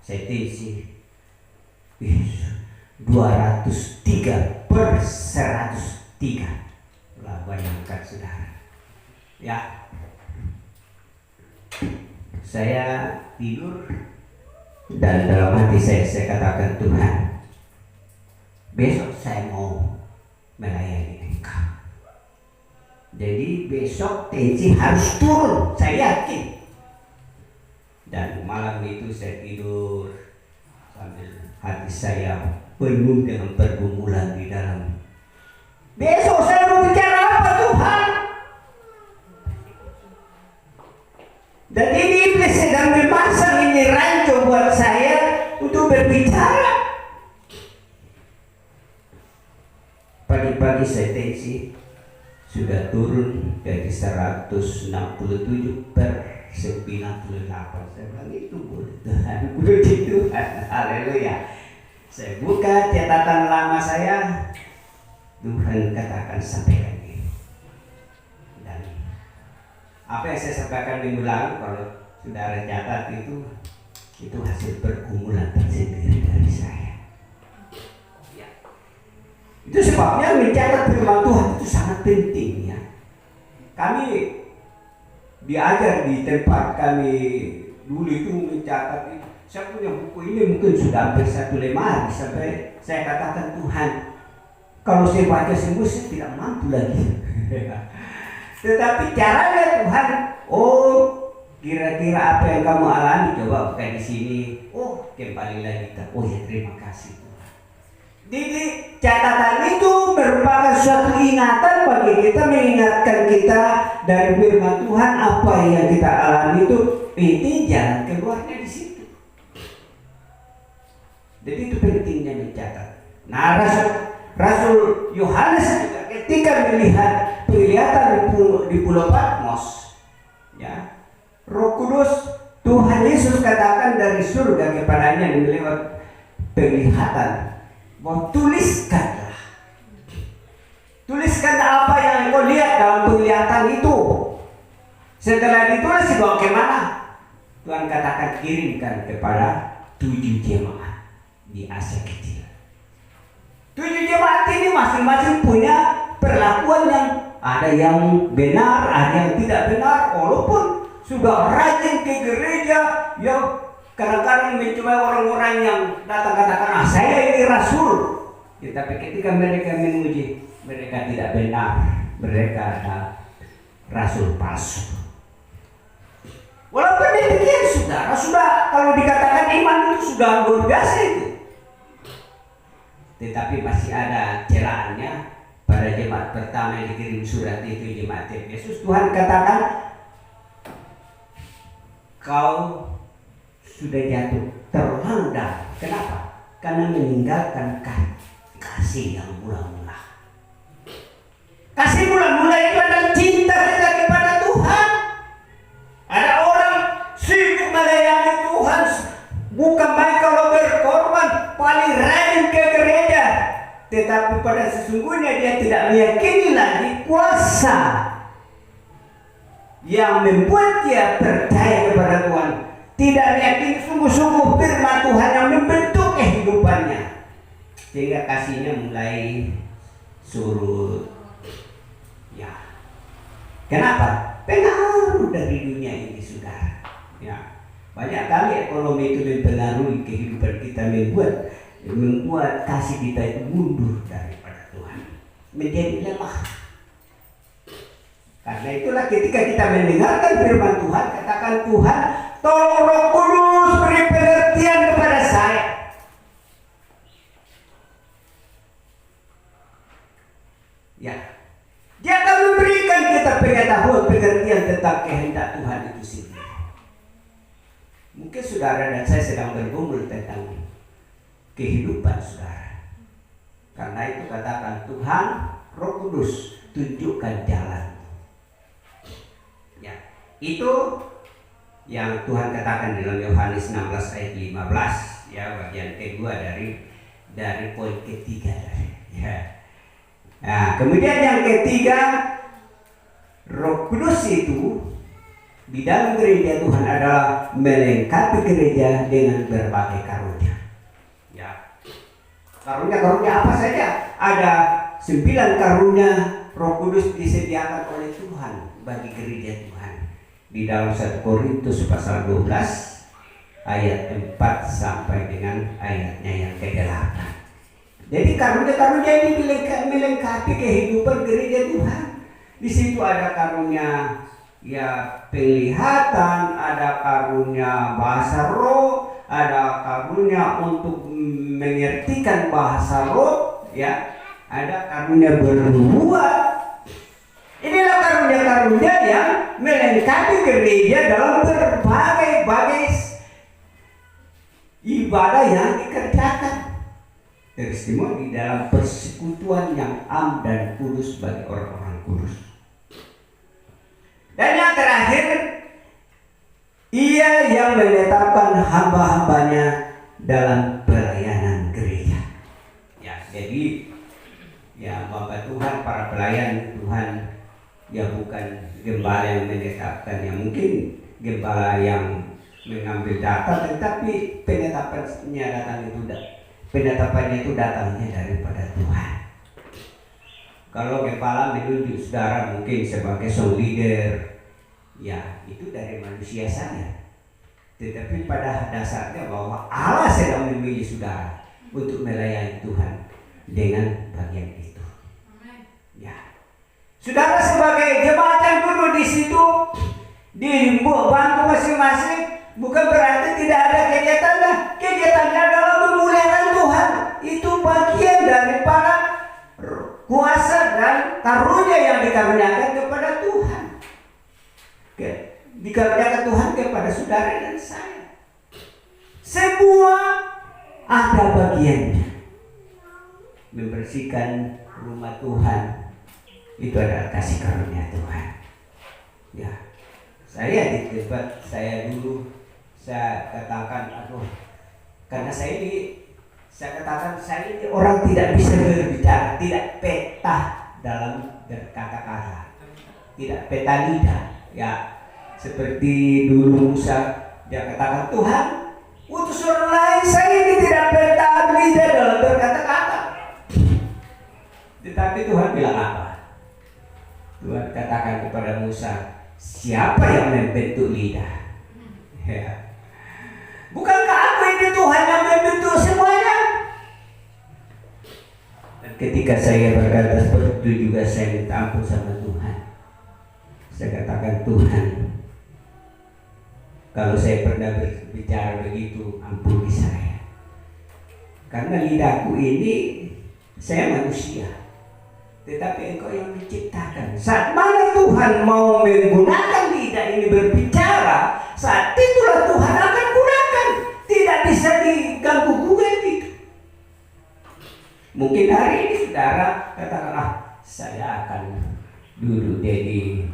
Saya tensi 203/103. Lah bayangkan saudara. Ya. Saya tidur dan dalam hati saya katakan, Tuhan, besok saya mau melayani engkau. Jadi besok tensi harus turun, saya yakin. Dan malam itu saya tidur sambil hati saya penuh dengan pergumulan di dalam. Besok saya mau bicara apa Tuhan? Dan ini iblis sedang memasang ini rancu buat saya untuk berbicara. Pagi-pagi saya tensi sudah turun dari 167/98. Saya bilang itu boleh Tuhan, puji Tuhan, haleluya. Saya buka catatan lama saya, Tuhan katakan sampaikan ini. Dan apa yang saya sampaikan minggu lalu, kalau saudara catat itu hasil pergumulan tersendiri dari saya. Itu sebabnya mencatat firman Tuhan itu sangat penting ya. Kami diajar di tempat kami dulu itu mencatat. Saya punya buku ini mungkin sudah hampir 1 lemari sampai saya katakan Tuhan, kalau saya baca semua saya tidak mampu lagi. Tetapi caranya Tuhan, oh kira-kira apa yang kamu alami coba bukan di sini. Oh kembali lagi. Oh ya terima kasih. Jadi catatan itu merupakan suatu ingatan bagi kita, mengingatkan kita dari firman Tuhan apa yang kita alami itu jalan keluarnya di situ. Jadi itu pentingnya mencatat. Nah Rasul Yohanes juga ketika melihat penglihatan di Pulau Patmos, ya Roh Kudus Tuhan Yesus katakan dari surga kepadanya lewat penglihatan. Mau tuliskanlah apa yang kau lihat dalam penglihatan itu. Setelah ditulis dibawa kemana? Tuhan katakan kirimkan kepada 7 jemaat di Asia Kecil. 7 jemaat ini masing-masing punya perlakuan yang ada yang benar, ada yang tidak benar. Walaupun sudah rajin ke gereja, yang kadang-kadang mencoba orang-orang yang datang katakan, saya ini rasul. Tetapi ketika mereka memuji, mereka tidak benar. Mereka adalah rasul palsu. Walaupun demikian sudah kalau dikatakan iman itu sudah luar biasa itu. Tetapi masih ada celahannya. Pada jemaat pertama yang dikirim surat itu, jemaat Efesus, Tuhan katakan, kau sudah jatuh terlalu dalam. Kenapa? Karena meninggalkan kasih yang mula-mula. Kasih mula-mula itu adalah cinta kita kepada Tuhan. Ada orang sibuk melayani Tuhan, bukan main kalau berkorban, paling rajin ke gereja, tetapi pada sesungguhnya dia tidak meyakini lagi kuasa yang membuat dia percaya kepada Tuhan. Tidak meyakini sungguh-sungguh firman Tuhan yang membentuk kehidupannya, sehingga kasihnya mulai surut. Ya, kenapa? Pengaruh dari dunia ini, saudara. Ya, banyak kali ekonomi itu mempengaruhi kehidupan kita, membuat kasih kita itu mundur daripada Tuhan, menjadi lemah. Karena itulah ketika kita mendengarkan firman Tuhan, katakan Tuhan, tolong Roh Kudus beri pengertian kepada saya. Ya, Dia akan memberikan kita pengetahuan, pengertian tentang kehendak Tuhan itu sendiri. Mungkin saudara dan saya sedang bergumul tentang kehidupan saudara. Karena itu katakan Tuhan, Roh Kudus, tunjukkan jalan. Ya, itu yang Tuhan katakan dalam Yohanes 16 ayat 15, ya, bagian kedua dari poin ketiga. Ya. Nah, kemudian yang ketiga, Roh Kudus itu di dalam gereja Tuhan adalah melengkapi gereja dengan berbagai karunia. Ya. Karunia apa saja? Ada 9 karunia Roh Kudus disediakan oleh Tuhan bagi gereja Tuhan. Di dalam 1 Korintus pasal 12 ayat 4 sampai dengan ayatnya yang ke-8. Jadi karunia-karunia ini melengkapi kehidupan gereja Tuhan. Di situ ada karunia ya penglihatan, ada karunia bahasa roh, ada karunia untuk mengertikan bahasa roh, ya, ada karunia bernubuat. Inilah karunia-karunia yang melengkapi gereja dalam berbagai ibadah yang dikerjakan. Testimoni dalam persekutuan yang am dan kudus bagi orang-orang kudus. Dan yang terakhir, ia yang menetapkan hamba-hambanya dalam pelayanan gereja. Ya, jadi ya Bapak Tuhan, para pelayan Tuhan, ya bukan gembala yang menetapkan, yang mungkin gembala yang mengambil data, tetapi penetapannya itu datangnya daripada Tuhan. Kalau gembala menunjuk saudara mungkin sebagai song leader, ya itu dari manusia saja. Tetapi pada dasarnya bahwa Allah sedang memilih saudara untuk melayani Tuhan dengan bagian itu. Ya, saudara sebagai jemaat yang duduk di situ di bangku masing-masing, bukan berarti tidak ada kegiatannya. Kegiatannya adalah memuliakan Tuhan. Itu bagian daripada kuasa dan karunia yang dikaruniakan kepada Tuhan. Dikaruniakan Tuhan kepada saudara dan saya. Semua ada bagiannya. Membersihkan rumah Tuhan itu adalah kasih karunia Tuhan. Ya, saya di tempat saya dulu, saya katakan, karena saya ini orang tidak bisa berbicara, tidak peta dalam berkata-kata, tidak peta lidah. Ya, seperti dulu Musa, dia katakan, Tuhan, utus orang lain, saya ini tidak peta lidah dalam berkata-kata. Tetapi Tuhan bilang apa? Tuhan katakan kepada Musa, siapa yang membentuk lidah? Ya. Bukankah aku ini Tuhan yang membentuk semuanya? Dan ketika saya berkata seperti itu juga saya minta ampun sama Tuhan. Saya katakan, Tuhan, kalau saya pernah berbicara begitu, ampuni saya. Karena lidahku ini, saya manusia, tetapi Engkau yang menciptakan. Saat mana Tuhan mau menggunakan lidah ini berbicara, saat itulah Tuhan akan gunakan. Tidak bisa diganggu gugat itu. Mungkin hari ini saudara katakanlah, saya akan duduk jadi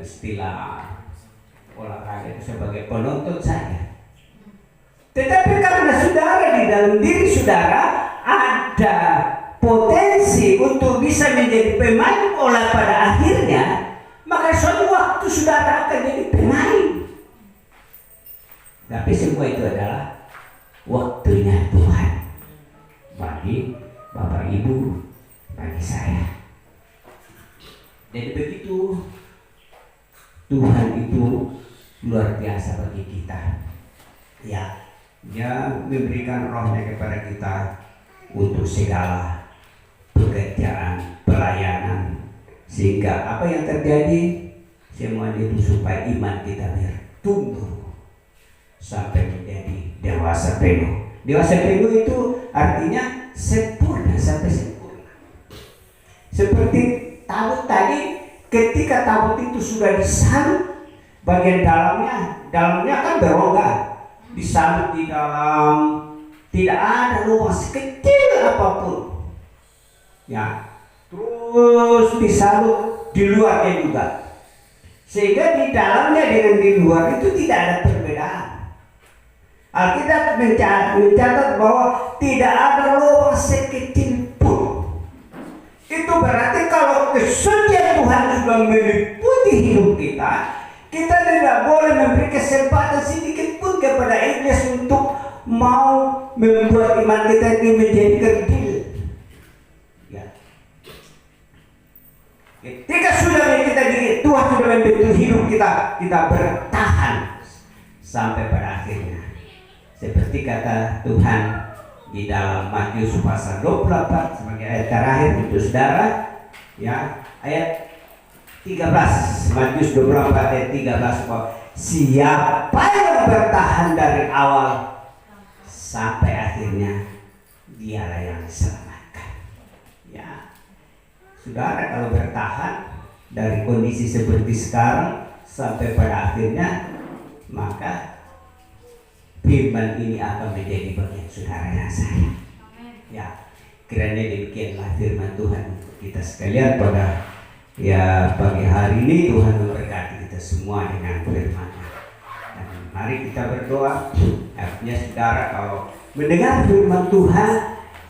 istilah olahraga itu sebagai penonton saja. Tetapi karena saudara di dalam diri saudara ada potensi untuk bisa menjadi pemain bola pada akhirnya, maka suatu waktu saudara akan jadi pemain. Tapi semua itu adalah waktunya Tuhan bagi Bapak Ibu, bagi saya. Jadi begitu, Tuhan itu luar biasa bagi kita. Ya, Dia memberikan rohnya kepada kita untuk segala pekerjaan, pelayanan, sehingga apa yang terjadi semuanya itu supaya iman kita bertumbuh sampai menjadi dewasa penuh. Dewasa penuh itu artinya sempurna, sampai sempurna. Seperti tabut tadi, ketika tabut itu sudah disalut, bagian dalamnya kan berongga, disalut di dalam, tidak ada lubang sekecil apapun. Ya, terus disalut di luarnya juga, sehingga di dalamnya dengan di luar itu tidak ada perbedaan. Alkitab mencatat bahwa tidak ada lubang sekecil pun. Itu berarti kalau kesucian Tuhan sudah meliputi hidup kita, kita tidak boleh memberi kesempatan sedikit pun kepada iblis untuk mau membuat iman kita ini menjadi kerdil. Ya. Ketika Tuhan sudah membentuk hidup kita, kita bertahan sampai pada akhirnya. Seperti kata Tuhan, di dalam Matius pasal 24 sebagai ayat terakhir untuk saudara, ya, ayat 13, Matius 24 ayat 13, bahwa siapa yang bertahan dari awal sampai akhirnya, dialah yang diselamatkan. Ya, saudara kalau bertahan dari kondisi seperti sekarang sampai pada akhirnya, maka firman ini akan menjadi bagian saudara dan saya. Ya, kiranya demikianlah firman Tuhan untuk kita sekalian pada pagi hari ini. Tuhan memberkati kita semua dengan firman-Nya. Dan mari kita berdoa. Artinya saudara kalau mendengar firman Tuhan,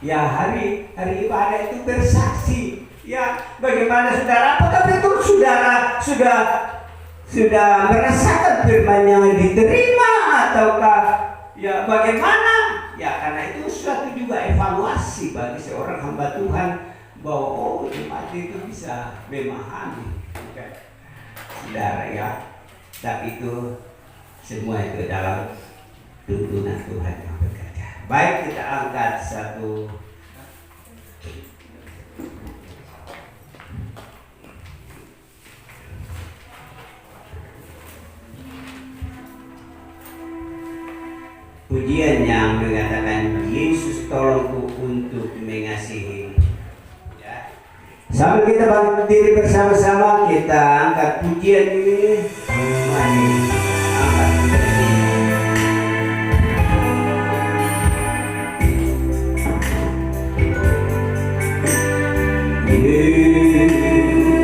ya hari ibadah itu bersaksi. Ya, bagaimana saudara? Apakah betul saudara sudah merasakan firman yang diterima ataukah ya bagaimana? Ya, karena itu suatu juga evaluasi bagi seorang hamba Tuhan bahwa jemaat itu bisa memahami, saudara ya. Tapi itu semua itu dalam tuntunan Tuhan yang bekerja. Baik, kita angkat satu pujian yang mengatakan Yesus tolongku untuk mengasihi. Ya. Sambil kita berdiri bersama-sama, kita angkat pujian ini. Mari angkat pujian ini.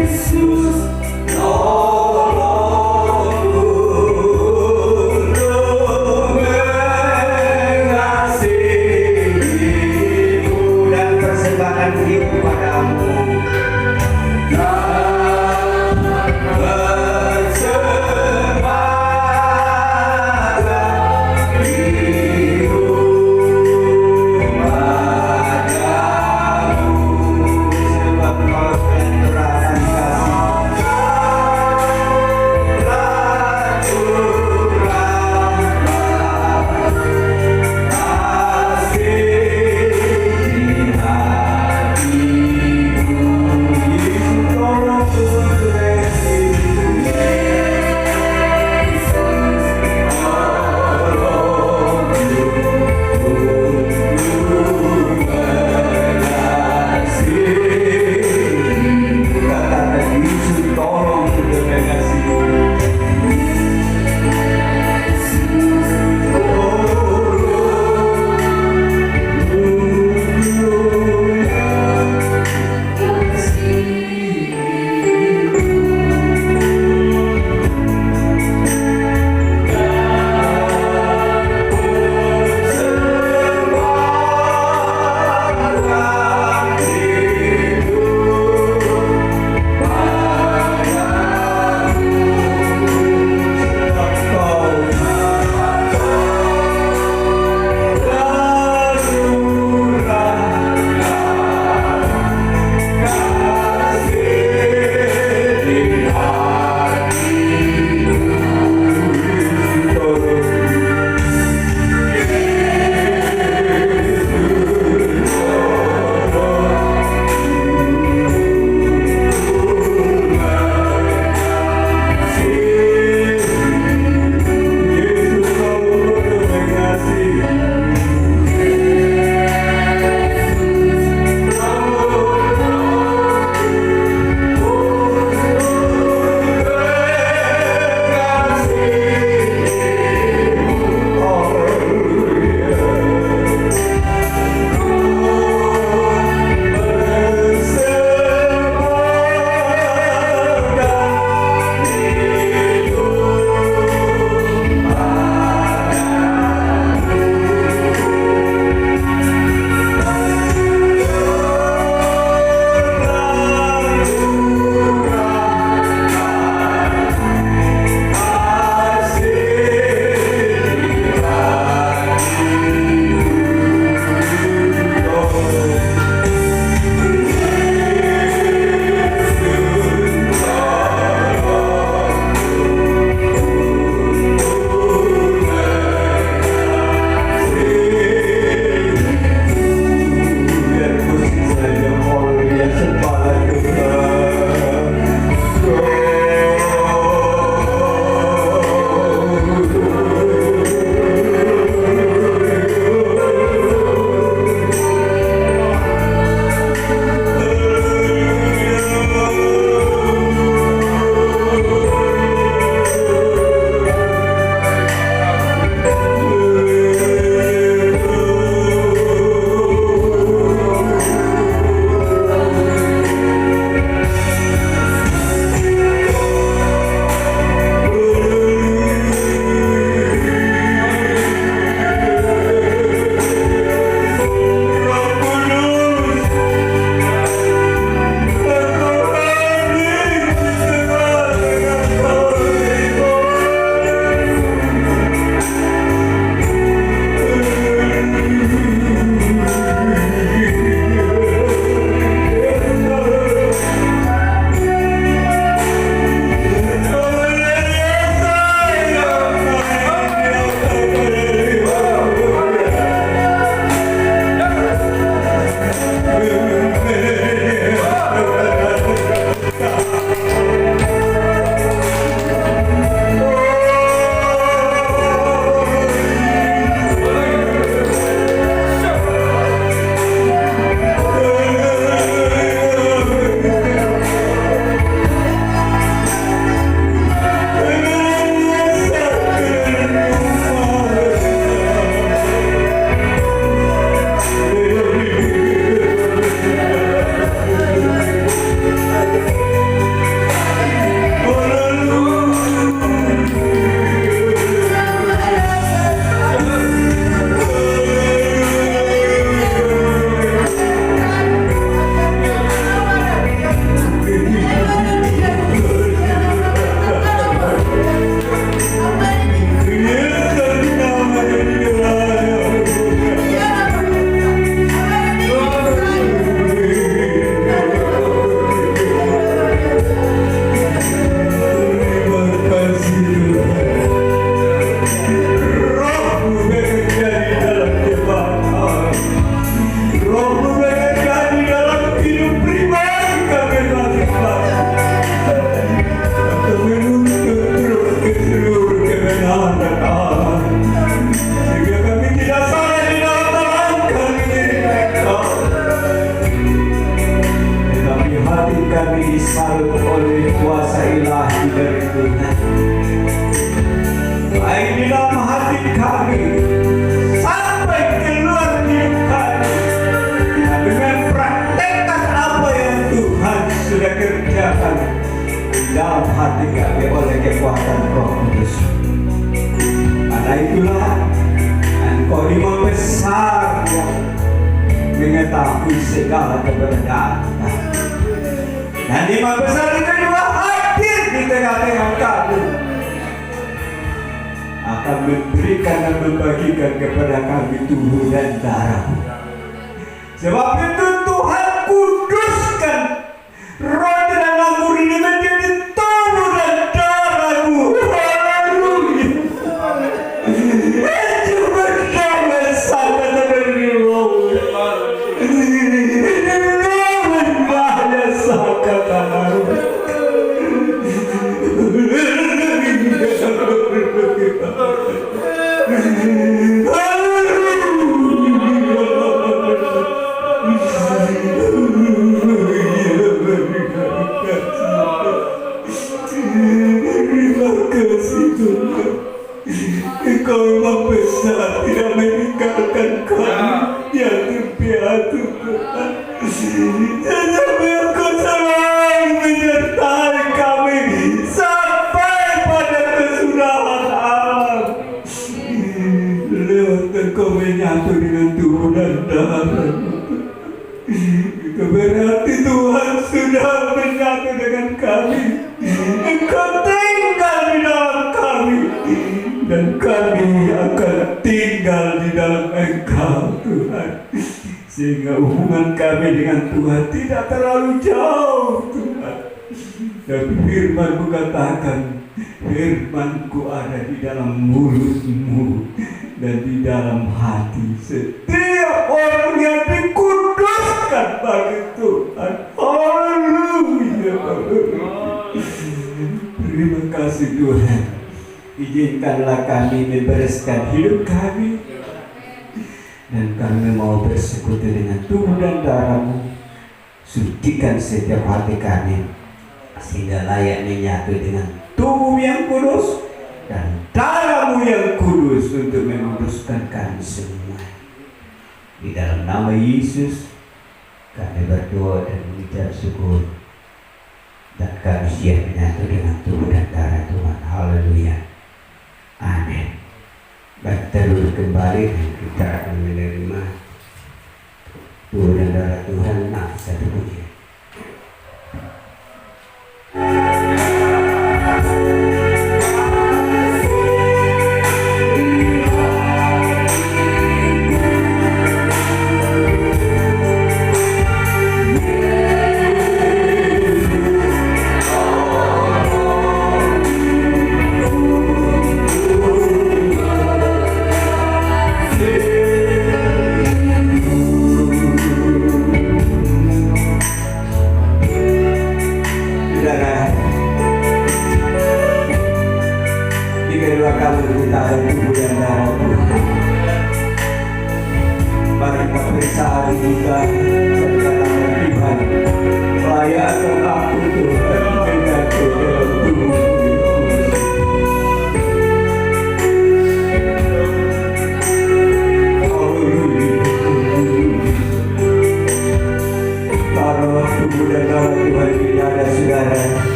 Yesus dalam hati kami oleh kekuatan Roh Kudus. Karena itulah Engkau Imam besar yang mengetahui segala keberadaan kita. Dan Imam besar itu juga hadir di tengah-tengah kami, akan memberikan dan membagikan kepada kami tubuh dan darah. Sebab itu Tuhan kuduskan roh dan anggur ini menjadi tubuh dan darah-Mu. Haleluya. Itu bersama sangat dari roh. Bahaya sangat darah. Engkau Imam besar tidak meninggalkan kami yang terpiatu Tuhan. Tetapi Engkau selalu menyertai kami sampai pada kesudahan alam. Lewat Engkau menyatu dengan tubuh dan darah. Itu berarti Tuhan sudah menyatu dengan kami. Engkau tinggal di dalam kami, dan kami akan tinggal di dalam Engkau Tuhan, sehingga hubungan kami dengan Tuhan tidak terlalu jauh Tuhan. Tapi firman-Mu katakan, firman-Ku ada di dalam mulut-Mu dan di dalam hati setiap orang yang dikuduskan bagi Tuhan. Haleluya. Terima kasih Tuhan. Izinkanlah kami membereskan hidup kami, dan kami mau bersekutu dengan tubuh dan darah-Mu. Sucikan setiap hati kami, sehingga layak menyatu dengan tubuh yang kudus dan darah-Mu yang kudus untuk menguduskan kami semua. Di dalam nama Yesus kami berdoa dan mengucap syukur, dan kami siap menyatu dengan tubuh dan darah Tuhan. Haleluya. Amin. Baik, kita duduk kembali dan kita akan menerima tubuh dan darah Tuhan. Nah, satu pujian.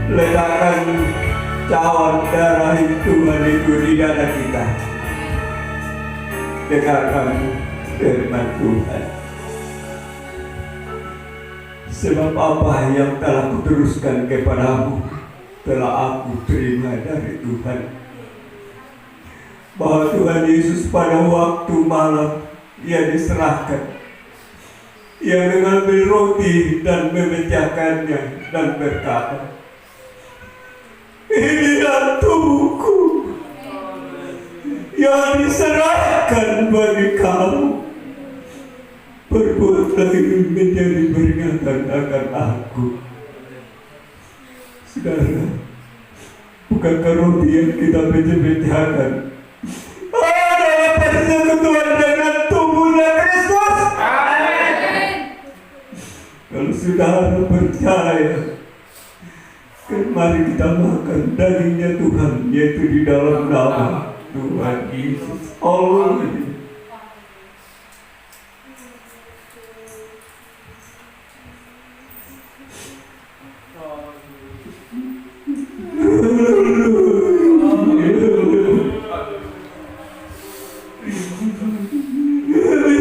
Letakkan cawan darah Tuhan itu di dada kita. Dengarkan firman Tuhan. Sebab apa yang telah kuteruskan kepadamu telah aku terima dari Tuhan, bahwa Tuhan Yesus pada waktu malam Ia diserahkan, Ia mengambil roti dan memecahkannya dan berkata, "Inilah tubuhku yang diserahkan bagi kamu. Perbuatlah ini menjadi peringatan akan aku." Saudara, bukankah roti yang kita pecah-pecahkan adalah persekutuan dengan tubuhnya Kristus? Amin. Kalau saudara percaya Mari kita makan dagingnya Tuhan, yaitu di dalam nama Tuhan Yesus. Haleluya.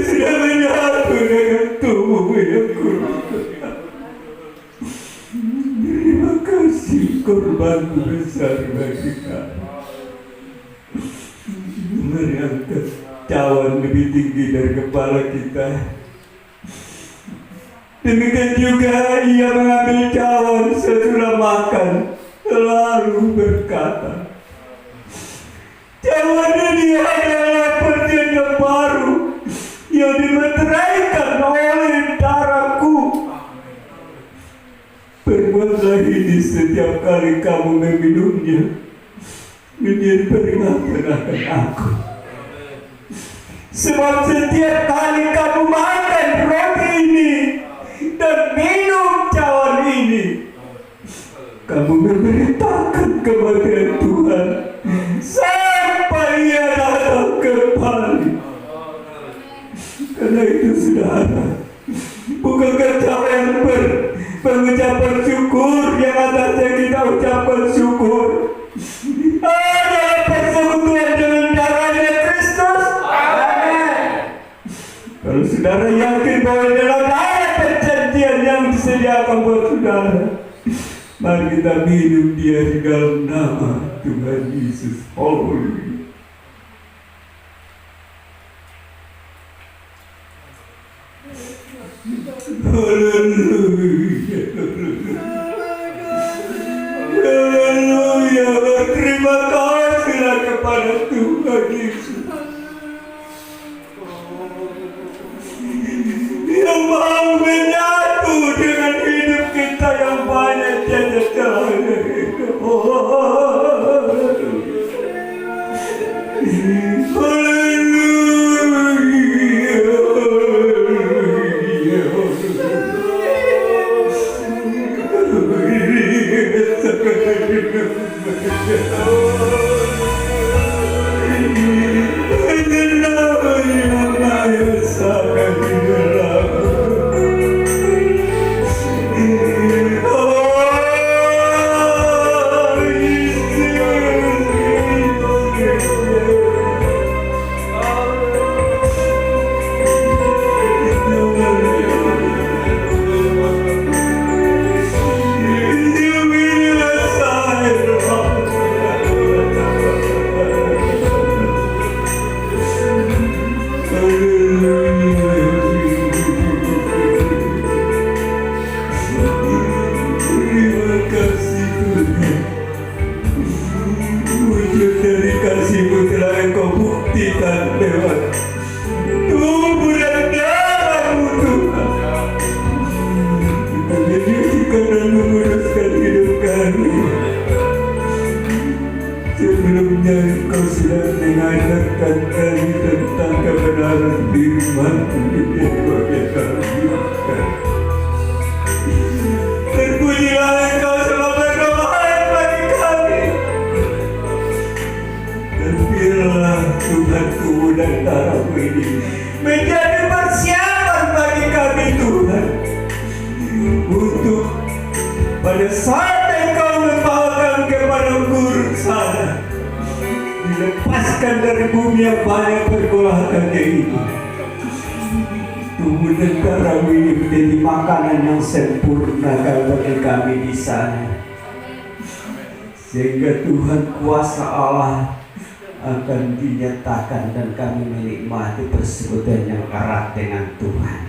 Sudah menyatu dengan tubuh yang kurban. Terima kasih, korban besar bagi kami. Mari angkat cawan lebih tinggi dari kepala kita. Demikian juga ia mengambil cawan sesudah makan, lalu berkata, cawan ini adalah perjanjian baru yang dimeteraikan oleh darahku. Perbuatlah ini setiap kali kamu meminumnya, menjadi peringatan akan aku. Sebab setiap kali kamu makan roti ini dan minum cawan ini, kamu memberitakan kematian Tuhan sampai ia datang kembali. Karena itu saudara, bukankah cara yang pengucapan syukur yang atasnya kita ucapkan syukur adalah persekutuan dengan darahnya Kristus? Amin. Kalau saudara yakin bahwa dalam darah perjanjian yang disediakan buat saudara, mari kita minum dia di dalam nama Tuhan Yesus. Haleluya. Haleluya. Haleluya. Terima kasihlah kepada Tuhan Yesus yang mau menyatu dengan hidup kita yang banyak cacat-cacat. Sebelumnya Engkau sudah mengajarkan kami tentang kebenaran firman yang kami. Terpujilah Engkau selama kemarin bagi kami. Dan biarlah Tuhanku dan darahmu ini menjadi persiapan bagi kami Tuhan, untuk pada saat Engkau membawakan kepada guru sana, dilepaskan dari bumi yang banyak pergolakannya ini. Tubuh dan darahmu ini menjadi makanan yang sempurna bagi kami di sana, sehingga Tuhan kuasa Allah akan dinyatakan dan kami menikmati persekutuan yang erat dengan Tuhan.